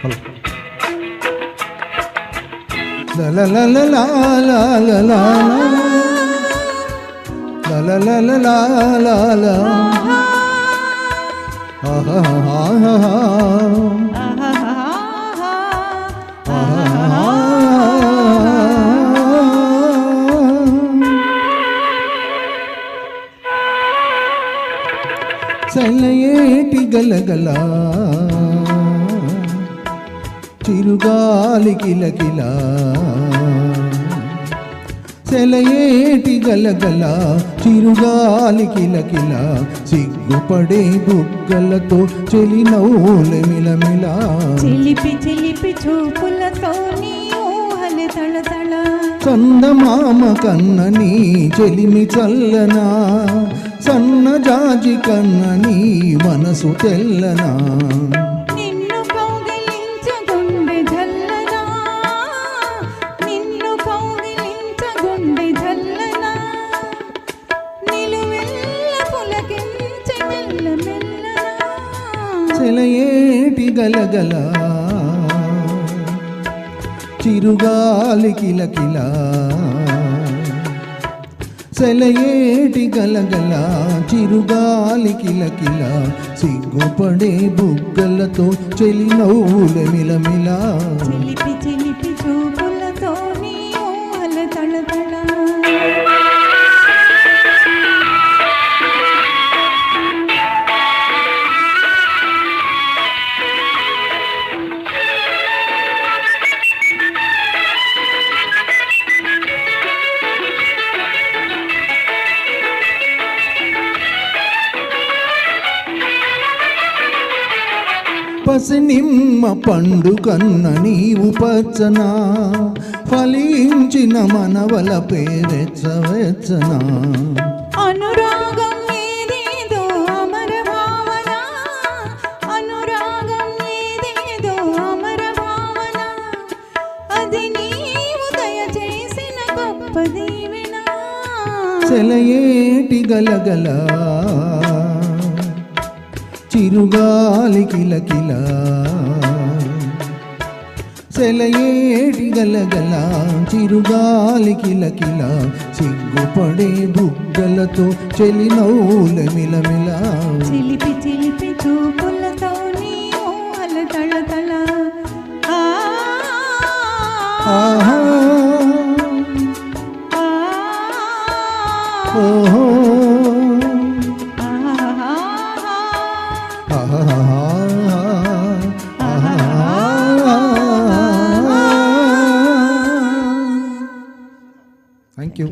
La la la la la la la la la la la la la la la ah ha ha ha ha సెలయేటి గలగల చిరుగాలి కిలకిల సెలయేటి గలగల చిరుగాలి కిలకిల సిగ్గుపడే బుగ్గలతో చెలి నవ్వుల మిలమిల చిలిపి చిలిపి చూపులతో నీ ఊహలు తళతళ చందమామ కన్నని చెలిమి చల్లనా సన్న జాజి కన్నని మనసు తెల్లనా నిన్ను కౌగిలించగుండె జల్లనా నిన్ను కౌగిలించగుండె జల్లనా నిలువెల్ల పులకించి మెల్ల మెల్లనా సెలయేటి గలగల చిరుగాలి కిలకిల సెలయేటి గలగల చిరుగాలి కిలకిల సిగ్గుపడే బుగ్గలతో చెలి నవ్వుల మిలమిల చిలిపి చిలిపి చూపులతో నీ ఊహలు తళతళ పసినిమ్మ పండు కన్న నీవు పచ్చనా ఫలించిన మనవల పేరెచ్చవెచ్చనా అనురాగం ఏదేదో అమర భావన అనురాగం ఏదేదో అమర భావన అది నీవు దయచేసిన గొప్ప దీవెన సెలయేటి గలగల చిరుగాలి కిలకిల సెలయేటి గలగల చిరుగాలి కిలకిల సిగ్గుపడే బుగ్గలతో చెలి నవ్వుల మిలమిల చిలిపి చిలిపి చూపులతో నీ ఊహలు తళతళ ఆహా ఓహో Thank you.